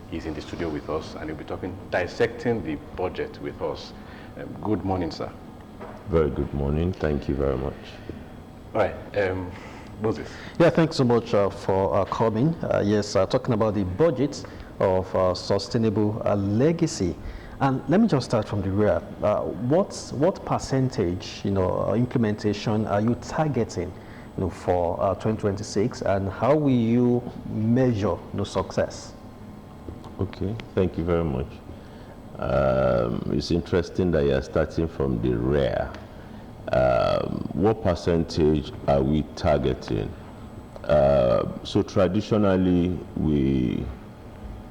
He's in the studio with us, and he'll be dissecting the budget with us. Good morning, sir. Very good morning. Thank you very much. All right, Moses. Yeah, thanks so much for coming. Yes, talking about the budget of sustainable legacy. And let me just start from the rear. What percentage, implementation are you targeting, for 2026, and how will you measure success? Okay, thank you very much. It's interesting that you're starting from the rear. What percentage are we targeting? So traditionally, we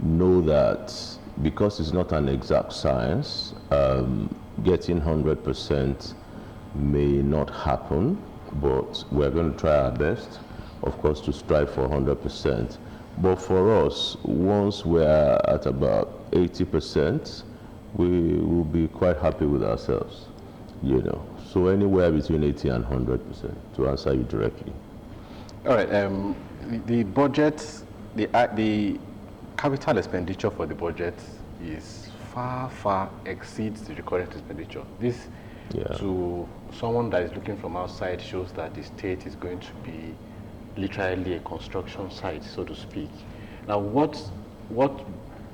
know that because it's not an exact science, getting 100% may not happen, but we're going to try our best, of course, to strive for 100%. But for us, once we're at about 80%, we will be quite happy with ourselves, So anywhere between 80 and 100%, to answer you directly. All right, the budget, the capital expenditure for the budget is far exceeds the current expenditure. This, to someone that is looking from outside, shows that the state is going to be literally a construction site, so to speak. Now, what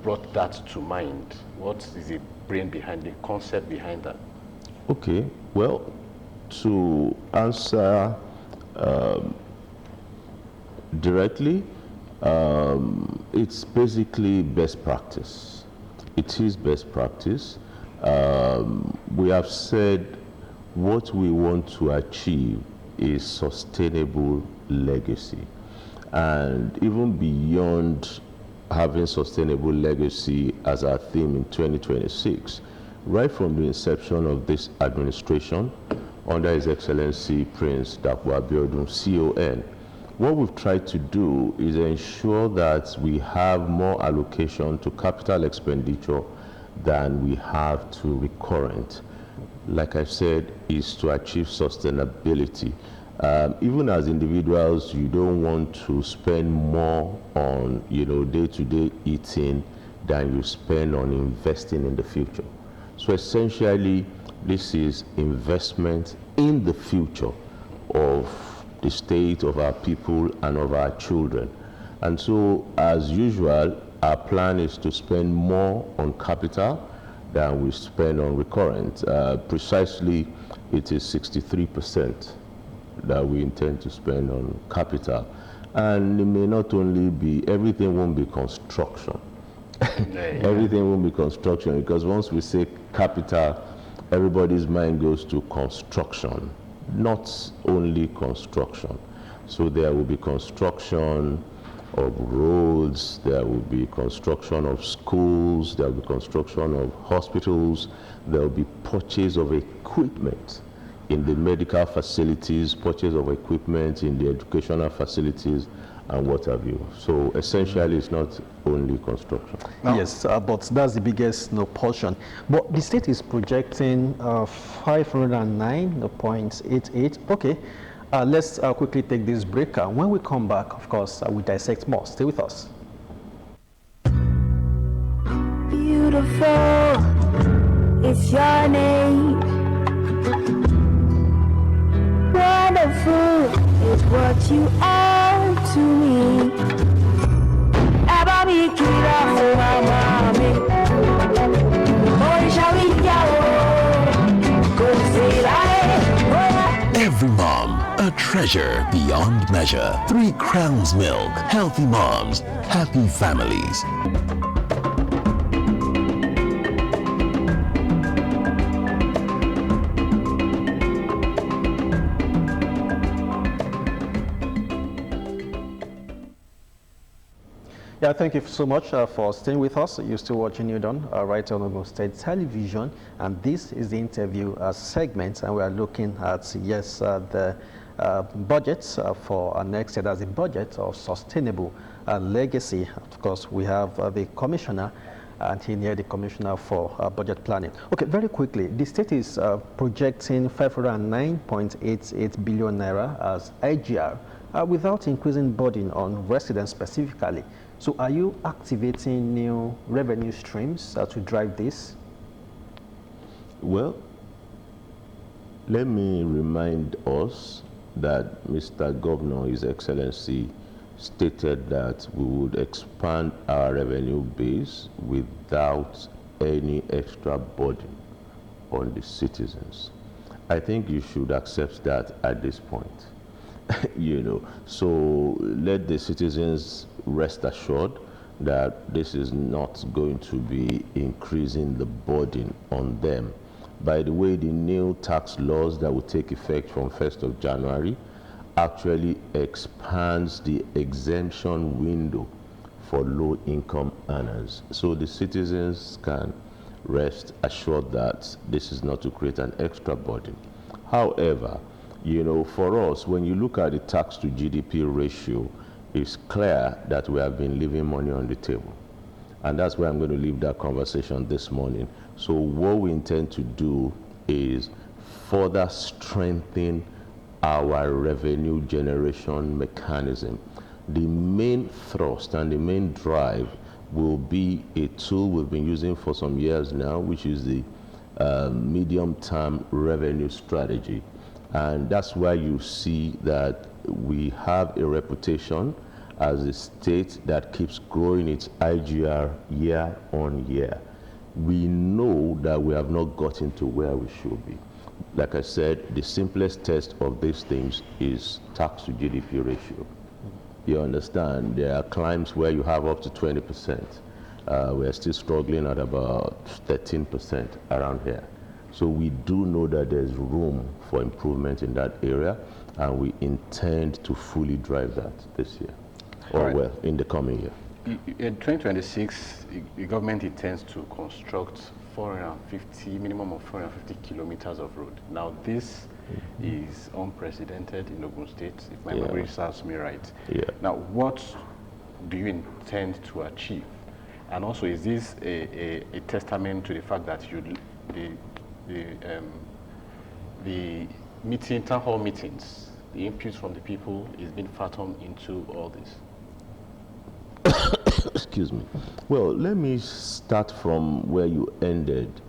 brought that to mind? What is the brain behind the concept behind that? Okay, well, to answer directly, it's basically best practice. It is best practice. We have said what we want to achieve is sustainable legacy. And even beyond having sustainable legacy as our theme in 2026, right from the inception of this administration, under His Excellency Prince Dr. Abiodun, CON, what we've tried to do is ensure that we have more allocation to capital expenditure than we have to recurrent. Like I said, is to achieve sustainability. Even as individuals, you don't want to spend more on day-to-day eating than you spend on investing in the future. So essentially, this is investment in the future of the state, of our people, and of our children. And so, as usual, our plan is to spend more on capital than we spend on recurrent. Precisely, it is 63% that we intend to spend on capital. And it may not only be, everything won't be construction. Everything won't be construction, because once we say capital, everybody's mind goes to construction, not only construction. So there will be construction of roads, there will be construction of schools, there will be construction of hospitals, there will be purchase of equipment in the medical facilities, purchase of equipment in the educational facilities, and what have you. So essentially, it's not only construction. No. Yes, but that's the biggest portion. But the state is projecting 509.88. Okay, let's quickly take this break. When we come back, of course, we dissect more. Stay with us. Beautiful, it's your name. Wonderful is what you are to me. Every mom, a treasure beyond measure. 3 Crowns Milk. Healthy moms, happy families. Yeah, thank you so much for staying with us. You're still watching Udon right on Ogun State Television, and this is the interview segment, and we are looking at, yes, the budgets for next year. That's the budget of sustainable legacy. Of course, we have the commissioner, and he near the commissioner for budget planning. Okay, very quickly, the state is projecting 509.88 billion naira as IGR without increasing burden on residents specifically. So are you activating new revenue streams to drive this? Well, let me remind us that Mr. Governor, His Excellency, stated that we would expand our revenue base without any extra burden on the citizens. I think you should accept that at this point. So let the citizens rest assured that this is not going to be increasing the burden on them. By the way, the new tax laws that will take effect from 1st of January actually expands the exemption window for low-income earners. So the citizens can rest assured that this is not to create an extra burden. However, for us, when you look at the tax to GDP ratio, it's clear that we have been leaving money on the table. And that's where I'm going to leave that conversation this morning. So what we intend to do is further strengthen our revenue generation mechanism. The main thrust and the main drive will be a tool we've been using for some years now, which is the medium-term revenue strategy. And that's why you see that we have a reputation as a state that keeps growing its IGR year on year. We know that we have not gotten to where we should be. Like I said, the simplest test of these things is tax to GDP ratio. You understand, there are climes where you have up to 20%. We're still struggling at about 13% around here. So we do know that there's room for improvement in that area, and we intend to fully drive that this year, or Right. well, in the coming year. In 2026, the government intends to construct minimum of 450 kilometers of road. Now, this is unprecedented in Ogun State, if my memory serves me right. Yeah. Now, what do you intend to achieve? And also, is this a testament to the fact that the town hall meetings, the inputs from the people is being fathomed into all this? Excuse me. Well, let me start from where you ended.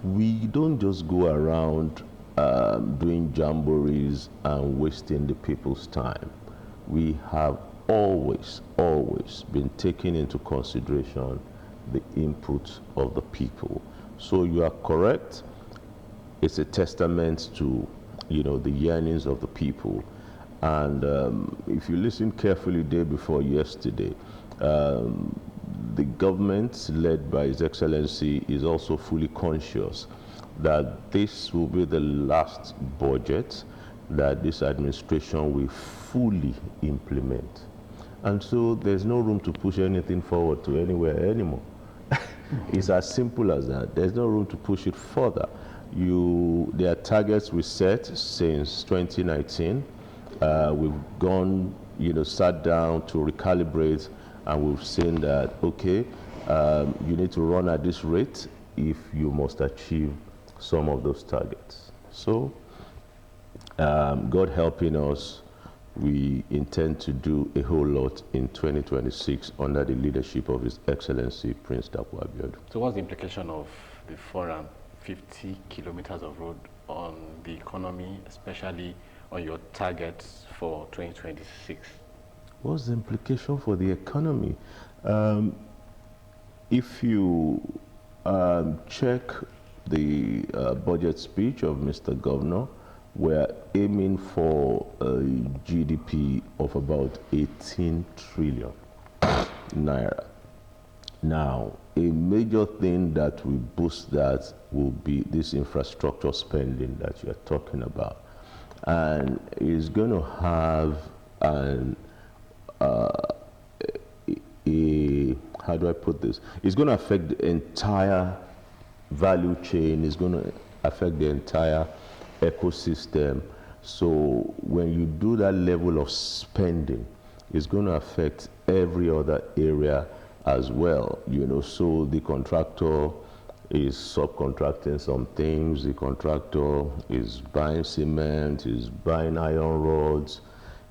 We don't just go around doing jamborees and wasting the people's time. We have always been taking into consideration the input of the people. So you are correct. It's a testament to, the yearnings of the people. And if you listen carefully day before yesterday, the government led by His Excellency is also fully conscious that this will be the last budget that this administration will fully implement. And so there's no room to push anything forward to anywhere anymore. It's as simple as that. There's no room to push it further. There are targets we set since 2019. We've gone, sat down to recalibrate, and we've seen that, okay, you need to run at this rate if you must achieve some of those targets. So, God helping us, we intend to do a whole lot in 2026 under the leadership of His Excellency Prince Dapo Abiodun. So what's the implication of the 450 kilometers of road on the economy, especially on your targets for 2026? What's the implication for the economy? If you check the budget speech of Mr. Governor, we're aiming for a GDP of about 18 trillion naira. Now, a major thing that will boost that will be this infrastructure spending that you're talking about. And it's going to have how do I put this? It's going to affect the entire value chain. It's going to affect the entire ecosystem. So when you do that level of spending, it's going to affect every other area as well. So the contractor is subcontracting some things. The contractor is buying cement, is buying iron rods,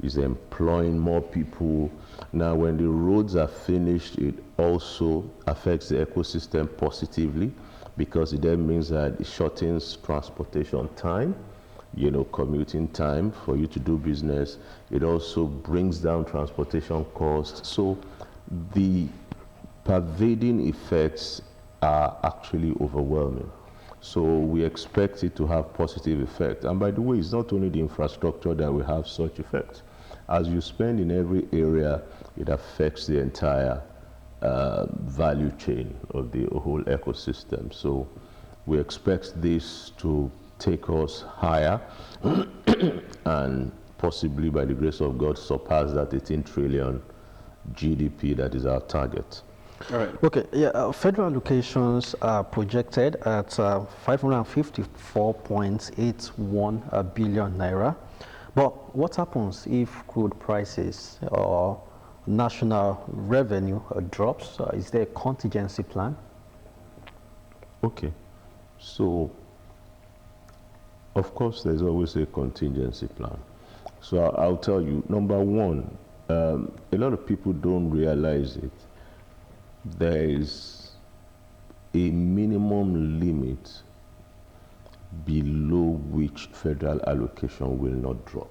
is employing more people. Now, when the roads are finished, it also affects the ecosystem positively, because it then means that it shortens transportation time, commuting time for you to do business. It also brings down transportation costs. So the pervading effects are actually overwhelming. So we expect it to have positive effect. And by the way, it's not only the infrastructure that will have such effects. As you spend in every area, it affects the entire value chain of the whole ecosystem. So we expect this to take us higher and possibly, by the grace of God, surpass that 18 trillion GDP that is our target. All right. Okay. Yeah. Federal allocations are projected at 554.81 billion naira. But what happens if crude prices or national revenue drops? Is there a contingency plan? Okay. So, of course, there's always a contingency plan. So I'll tell you, number one, a lot of people don't realize it. There is a minimum limit below which federal allocation will not drop.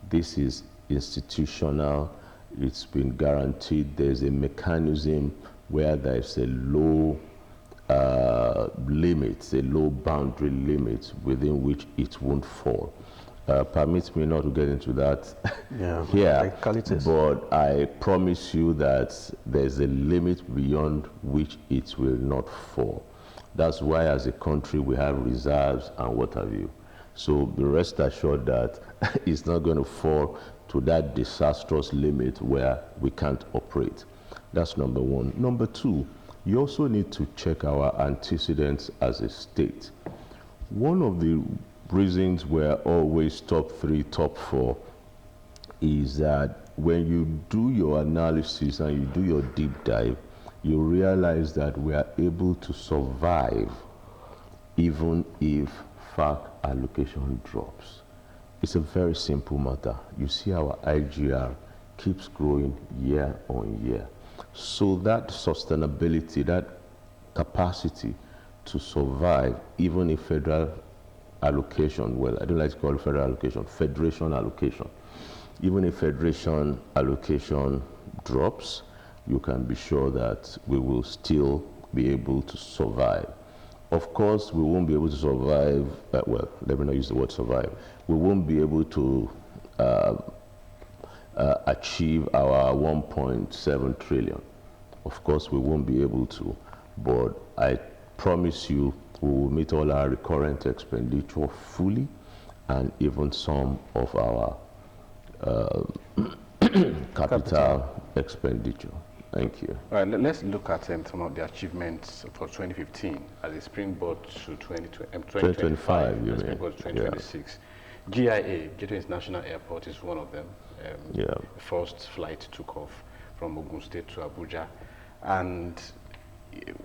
This is institutional. It's been guaranteed. There's a mechanism where there's a low limit, a low boundary limit within which it won't fall. Permit me not to get into that here, but I promise you that there's a limit beyond which it will not fall. That's why as a country we have reserves and what have you. So be rest assured that it's not going to fall to that disastrous limit where we can't operate. That's number one. Number two, you also need to check our antecedents as a state. One of the reasons we're always top 3, top 4 is that when you do your analysis and you do your deep dive, you realize that we are able to survive even if FAC allocation drops. It's a very simple matter. You see our IGR keeps growing year on year. So that sustainability, that capacity to survive, even if federal allocation, well, I don't like to call it federal allocation, federation allocation. Even if federation allocation drops, you can be sure that we will still be able to survive. Of course, we won't be able to survive, well, let me not use the word survive. We won't be able to achieve our 1.7 trillion. Of course, we won't be able to, but I promise you we will meet all our recurrent expenditure fully, and even some of our capital expenditure. Thank you. All right, let's look at some of the achievements for 2015 as a springboard to 2025, springboard to 2026. Yeah. GIA, Gateway International Airport, is one of them. The first flight took off from Ogun State to Abuja, and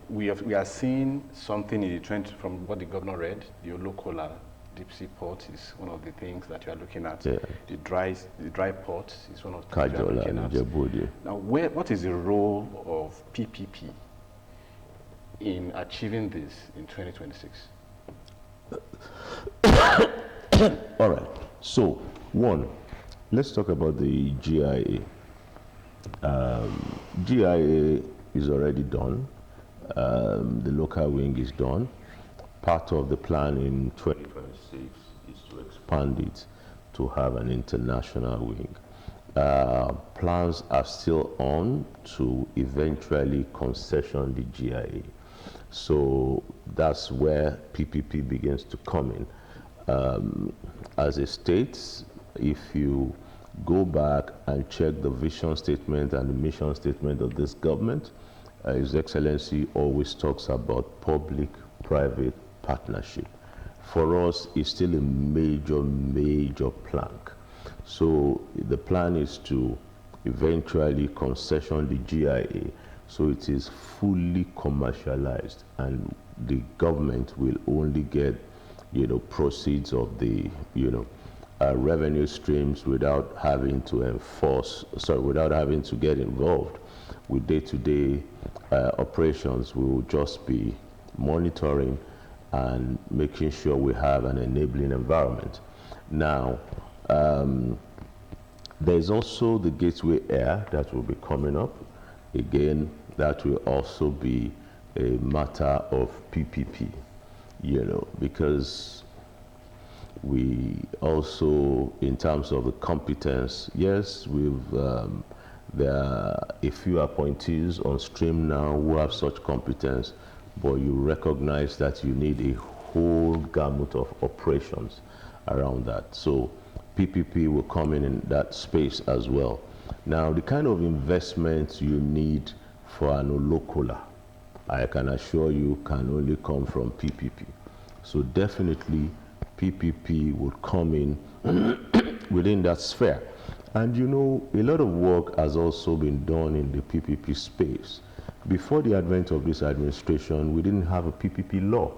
we are seeing something in the trend from what the governor read. The Olaolu deep sea port is one of the things that you are looking at. Yeah. The dry port is one of the things you are looking at. Now, what is the role of PPP in achieving this in 2026? All right. So, one, let's talk about the GIA. GIA is already done. The local wing is done. Part of the plan in 2026 is to expand it to have an international wing. Plans are still on to eventually concession the GIA. So that's where PPP begins to come in. As a state, if you go back and check the vision statement and the mission statement of this government, His Excellency always talks about public-private partnership. For us, it's still a major plank. So the plan is to eventually concession the GIA, so it is fully commercialized, and the government will only get, proceeds of the, revenue streams without having to without having to get involved with day-to-day operations. We will just be monitoring and making sure we have an enabling environment. Now, there's also the Gateway Air that will be coming up. Again, that will also be a matter of PPP, because we also, in terms of the competence, yes, there are a few appointees on stream now who have such competence, but you recognize that you need a whole gamut of operations around that. So PPP will come in that space as well. Now, the kind of investment you need for an Olaolu, I can assure you, can only come from PPP. So definitely PPP would come in within that sphere. And a lot of work has also been done in the PPP space. Before the advent of this administration, we didn't have a PPP law,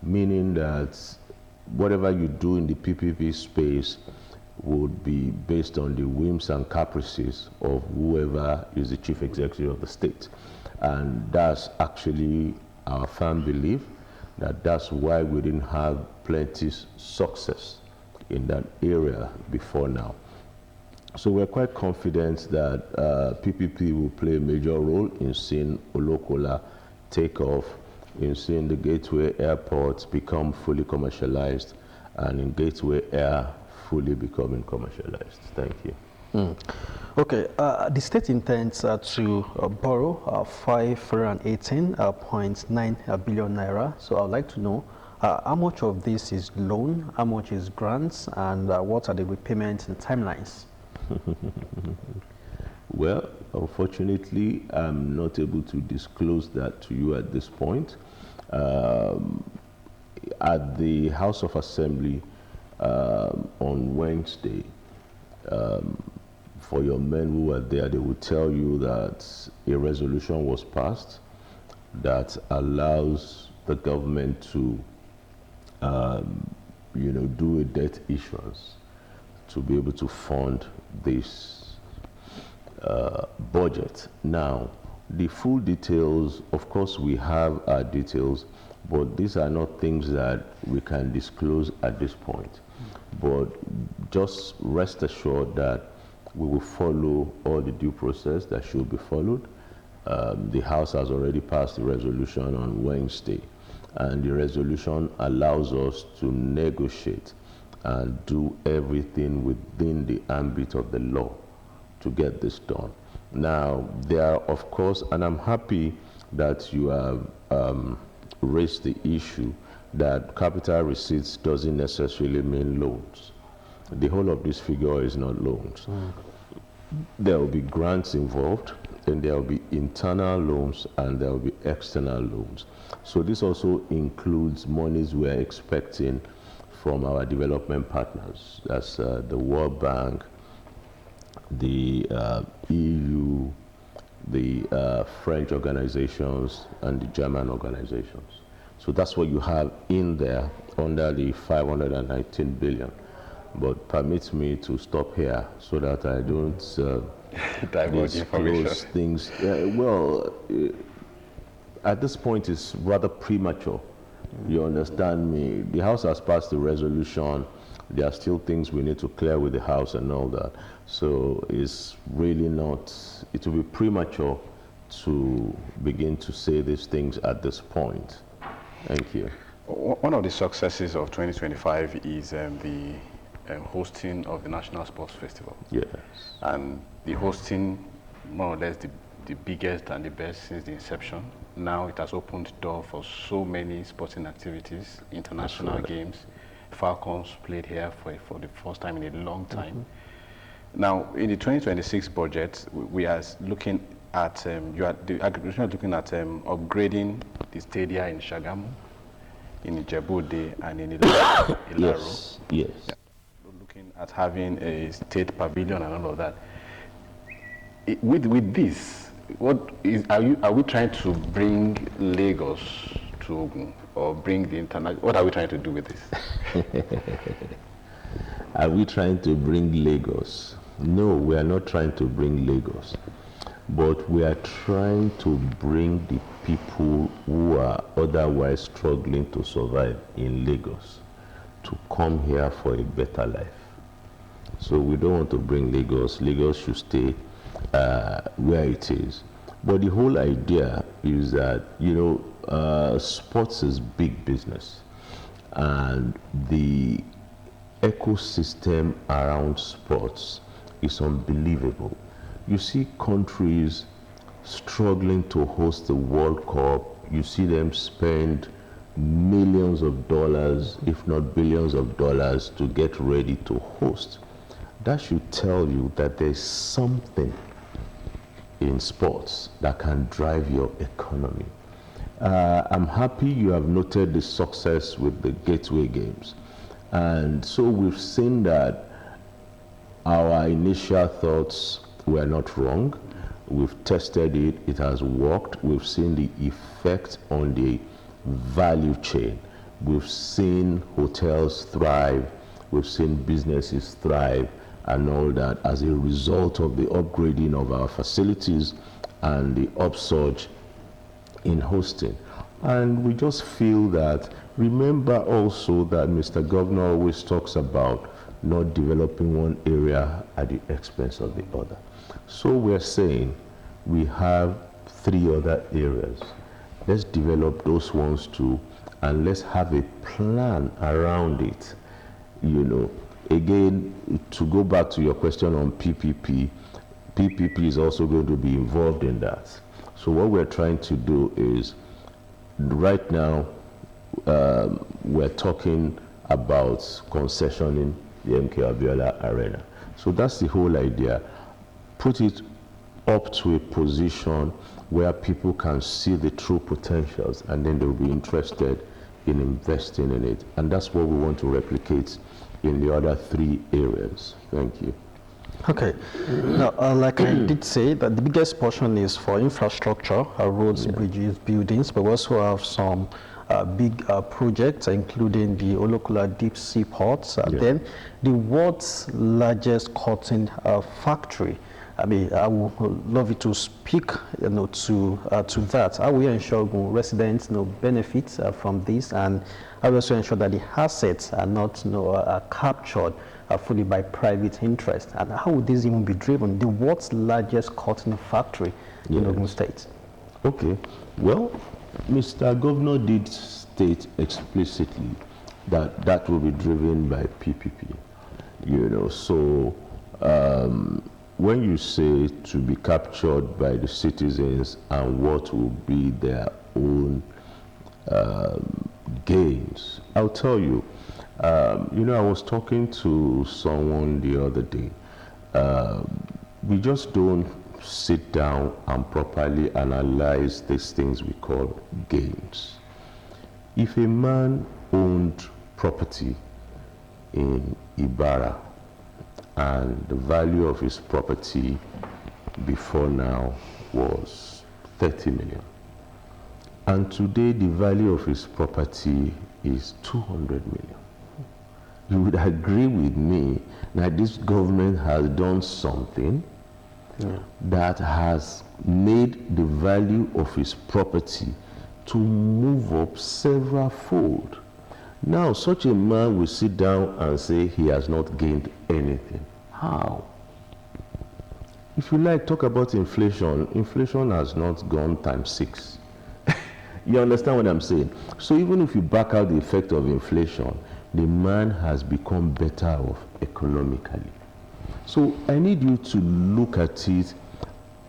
meaning that whatever you do in the PPP space would be based on the whims and caprices of whoever is the chief executive of the state. And that's actually our firm belief that that's why we didn't have plenty success in that area before now. So we're quite confident that PPP will play a major role in seeing Olaolu take off, in seeing the Gateway airports become fully commercialized, and in Gateway Air fully becoming commercialized. Thank you. Okay, the state intends to borrow 518.9 billion naira. So I'd like to know how much of this is loan, how much is grants, and what are the repayment timelines? Well, unfortunately, I'm not able to disclose that to you at this point. At the House of Assembly on Wednesday, for your men who were there, they will tell you that a resolution was passed that allows the government to, do a debt issuance to be able to fund this budget. Now, the full details, of course, we have our details, but these are not things that we can disclose at this point. But just rest assured that we will follow all the due process that should be followed. The House has already passed the resolution on Wednesday, and the resolution allows us to negotiate and do everything within the ambit of the law to get this done. Now, there are, of course, and I'm happy that you have raised the issue that capital receipts doesn't necessarily mean loans. The whole of this figure is not loans. There will be grants involved, and there will be internal loans, and there will be external loans. So this also includes monies we're expecting from our development partners. That's the World Bank, the EU, the French organizations, and the German organizations. So that's what you have in there under the 519 billion. But permit me to stop here so that I don't disclose things. At this point, it's rather premature. You understand me? The House has passed the resolution. There are still things we need to clear with the House and all that. So it's really not, it will be premature to begin to say these things at this point. Thank you. One of the successes of 2025 is the hosting of the National Sports Festival. Yes. And the hosting, more or less the biggest and the best since the inception. Now it has opened the door for so many sporting activities, international games. Falcons played here for the first time in a long time. Now, in the 2026 budget, we are looking at, the agriculture is looking at upgrading the stadia in Shagamu, in Ijebu-Ode, and in Ilaro. Yes, yes. Yeah. Looking at having a state pavilion and all of that. With this, are we trying to bring Lagos to Ogun, or bring the international? What are we trying to do with this? are we trying to bring Lagos? No, we are not trying to bring Lagos. But we are trying to bring the people who are otherwise struggling to survive in Lagos to come here for a better life. So we don't want to bring Lagos. Lagos should stay where it is. But the whole idea is that, sports is big business. And the ecosystem around sports is unbelievable. You see countries struggling to host the World Cup. You see them spend millions of dollars, if not billions of dollars, to get ready to host. That should tell you that there's something in sports that can drive your economy. I'm happy you have noted the success with the Gateway Games. And so we've seen that our initial thoughts were not wrong. We've tested it, it has worked. We've seen the effect on the value chain. We've seen hotels thrive. We've seen businesses thrive and all that as a result of the upgrading of our facilities and the upsurge in hosting. And we just feel that, remember also that Mr. Governor always talks about not developing one area at the expense of the other. So we're saying we have 3 other areas. Let's develop those ones too, and let's have a plan around it. Again, to go back to your question on PPP, PPP is also going to be involved in that. So what we're trying to do is, right now, we're talking about concessioning the MK Abiola Arena. So that's the whole idea. Put it up to a position where people can see the true potentials, and then they'll be interested in investing in it. And that's what we want to replicate in the other 3 areas. Thank you. Okay. Now, like I did say, that the biggest portion is for infrastructure, roads, bridges, buildings, but we also have some big projects, including the Olaolu deep sea ports. Then the world's largest cotton factory. I mean, I would love you to speak, to that. How we ensure residents, benefit from this, and how we also ensure that the assets are not, captured fully by private interest, and how would this even be driven? The world's largest cotton factory in Ogun State. Okay. Well, Mr. Governor did state explicitly that that will be driven by PPP. So when you say to be captured by the citizens and what will be their own gains, I'll tell you. I was talking to someone the other day. We just don't sit down and properly analyze these things we call gains. If a man owned property in Ibarra and the value of his property before now was 30 million, and today the value of his property is 200 million, you would agree with me that this government has done something that has made the value of his property to move up several fold. Now, such a man will sit down and say he has not gained anything. How? If you like, talk about inflation. Inflation has not gone times 6. You understand what I'm saying? So even if you back out the effect of inflation, the man has become better off economically. So I need you to look at it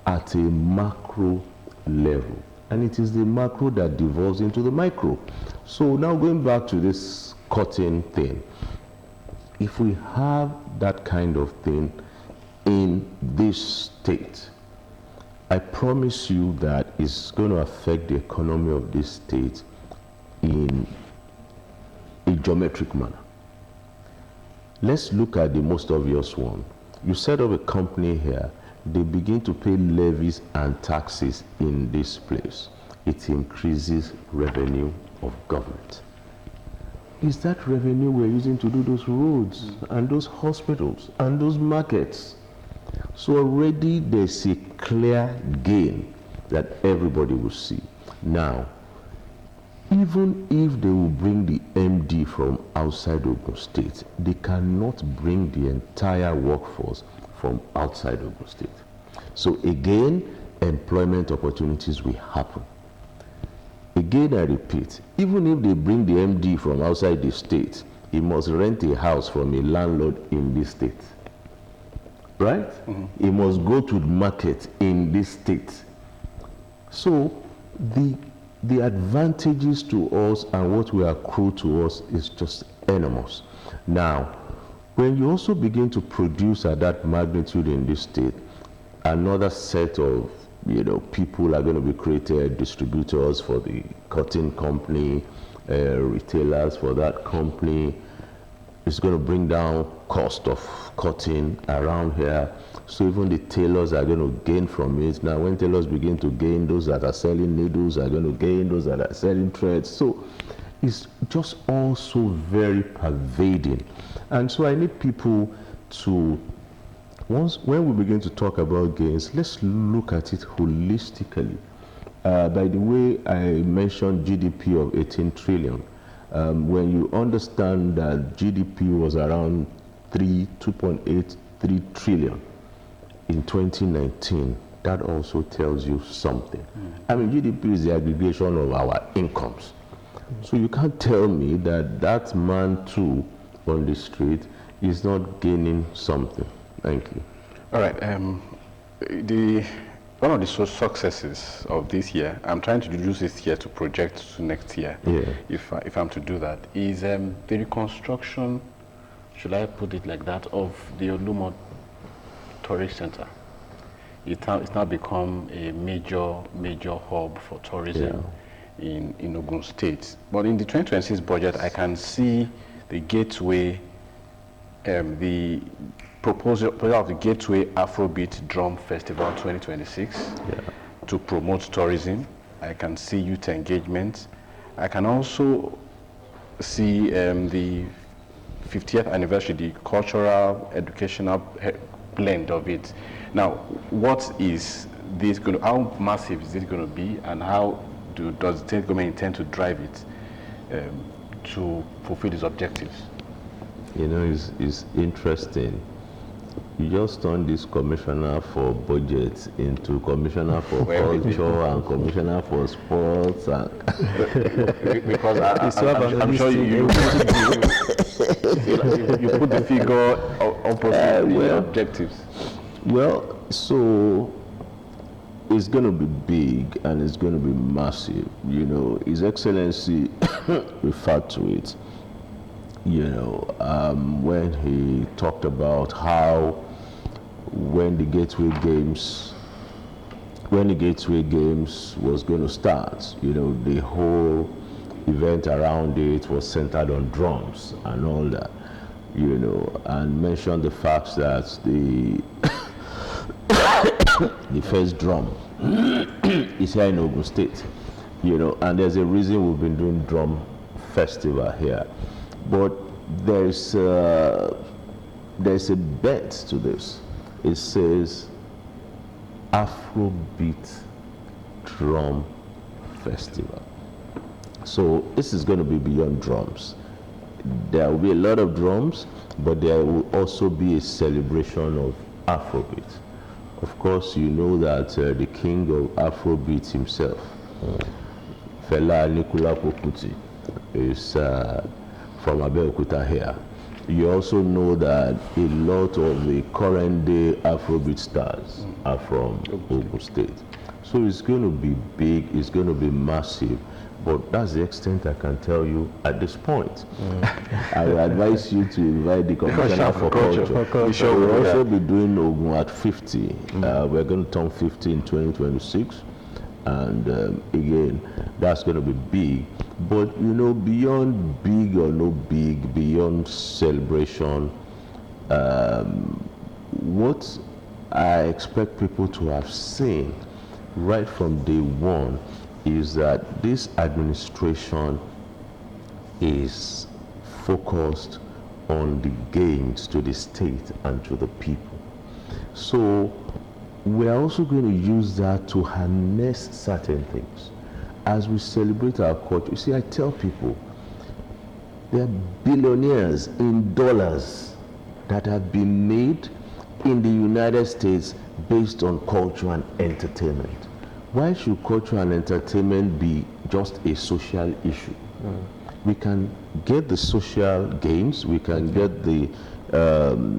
at a macro level. And it is the macro that devolves into the micro. So now going back to this cotton thing, if we have that kind of thing in this state, I promise you that it's going to affect the economy of this state in a geometric manner. Let's look at the most obvious one. You set up a company here, they begin to pay levies and taxes in this place. It increases revenue of government. is that revenue we're using to do those roads and those hospitals and those markets. So already there's a clear gain that everybody will see. Now, even if they will bring the MD from outside Ogun State, they cannot bring the entire workforce from outside Ogun State. So again, employment opportunities will happen. Again, I repeat, even if they bring the MD from outside the state, he must rent a house from a landlord in this state. Right? He must go to the market in this state. So the advantages to us and what will accrue to us is just enormous. Now, when you also begin to produce at that magnitude in this state, another set of people are going to be created, distributors for the cotton company, retailers for that company. It's going to bring down cost of cotton around here. So even the tailors are going to gain from it. Now, when tailors begin to gain, those that are selling needles are going to gain, those that are selling threads. So it's just also very pervading. And so I need people to, when we begin to talk about gains, let's look at it holistically. By the way, I mentioned GDP of 18 trillion. When you understand that GDP was around 2.83 trillion in 2019, that also tells you something. I mean, GDP is the aggregation of our incomes. So you can't tell me that that man too on the street is not gaining something. Thank you. All right. One of the successes of this year, I'm trying to use this year to project to next year, if I'm to do that, is the reconstruction, should I put it like that, of the Olumo Tourist Center. It's now become a major hub for tourism in Ogun State. But in the 2026 budget, I can see the Gateway, the proposal of the Gateway Afrobeat Drum Festival 2026 to promote tourism. I can see youth engagement. I can also see the 50th anniversary, the cultural, educational blend of it. Now, what is this going to, how massive is it going to be, and how does the state government intend to drive it to fulfill its objectives? It's interesting. You just turned this commissioner for budget into commissioner for culture and commissioner for sports. And because I'm sure you put the figure opposite the objectives. Well, so it's going to be big and it's going to be massive. His Excellency referred to it. When he talked about how when the Gateway Games was going to start, the whole event around it was centered on drums and all that, and mentioned the fact that the the first drum is here in Ogun State, and there's a reason we've been doing drum festival here. But there's a bet to this. It says Afrobeat Drum Festival. So this is going to be beyond drums. There will be a lot of drums, but there will also be a celebration of Afrobeat. Of course, you know that the king of Afrobeat himself, Fela Anikulapo Kuti, is from Abeokuta here. You also know that a lot of the current day Afrobeat stars are from Ogun State. So it's going to be big, it's going to be massive, but that's the extent I can tell you at this point. I will advise you to invite the Commissioner for Culture. We'll also be doing Ogun at 50. We're going to turn 50 in 2026. And again, that's going to be big. But beyond big or no big, beyond celebration, what I expect people to have seen right from day one is that this administration is focused on the gains to the state and to the people. So we're also going to use that to harness certain things. As we celebrate our culture, you see, I tell people, there are billionaires in dollars that have been made in the United States based on culture and entertainment. Why should culture and entertainment be just a social issue? We can get the social gains, we can get the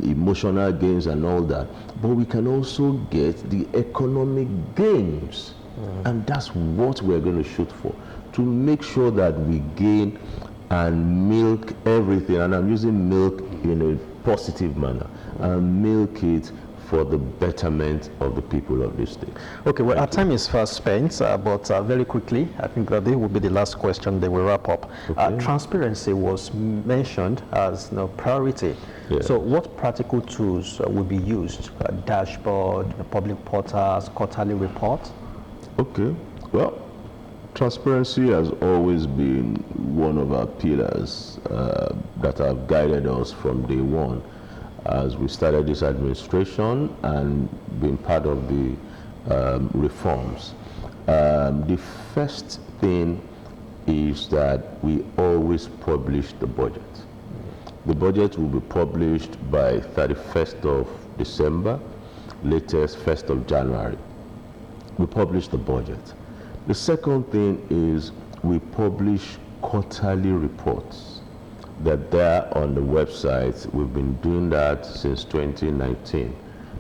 emotional gains and all that, but we can also get the economic gains. And that's what we're going to shoot for, to make sure that we gain and milk everything, and I'm using milk in a positive manner, and milk it for the betterment of the people of this state. Okay, well, our time is fast spent, but very quickly, I think that this will be the last question, then we'll wrap up. Okay. Transparency was mentioned as priority. Yeah. So what practical tools will be used? Dashboard, public portals, quarterly report? Okay, well, transparency has always been one of our pillars that have guided us from day one as we started this administration and been part of the reforms. The first thing is that we always publish the budget. The budget will be published by 31st of December, latest 1st of January. We publish the budget. The second thing is we publish quarterly reports that they're on the website. We've been doing that since 2019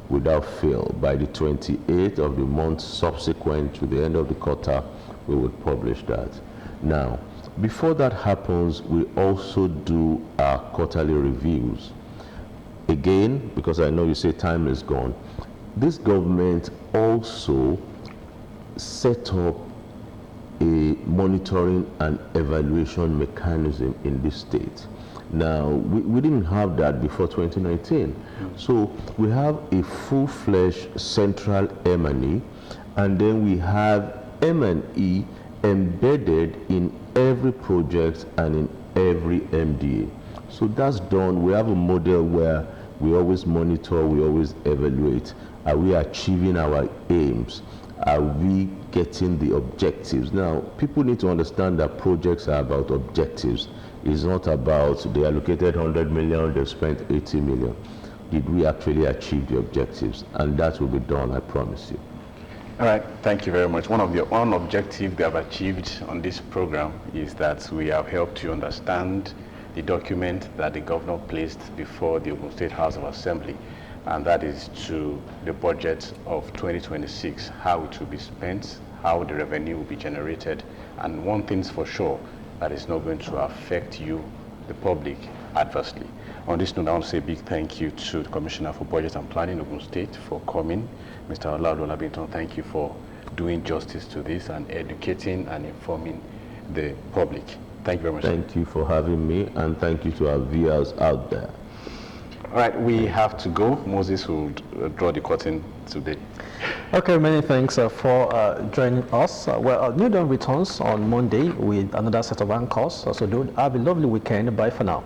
without fail. By the 28th of the month subsequent to the end of the quarter, we would publish that. Now, before that happens, we also do our quarterly reviews. Again, because I know you say time is gone, this government also set up a monitoring and evaluation mechanism in this state. Now, we didn't have that before 2019. So we have a full-fledged central M&E, and then we have M&E embedded in every project and in every MDA. So that's done. We have a model where we always monitor, we always evaluate. Are we achieving our aims? Are we getting the objectives? Now, people need to understand that projects are about objectives. It's not about they allocated 100 million, they spent 80 million. Did we actually achieve the objectives? And that will be done, I promise you. All right, thank you very much. One objective they have achieved on this program is that we have helped you understand the document that the governor placed before the Ogun State House of Assembly, and that is to the budget of 2026, how it will be spent, how the revenue will be generated, and one thing's for sure, that is not going to affect you, the public, adversely. On this note, I want to say a big thank you to the Commissioner for Budget and Planning, Ogun State, for coming. Mr. Olaolu, Olabimtan, thank you for doing justice to this and educating and informing the public. Thank you very much. Thank you for having me, and thank you to our viewers out there. All right, we have to go. Moses will draw the curtain today. Okay, many thanks for joining us. New Dawn returns on Monday with another set of anchors. So do have a lovely weekend. Bye for now.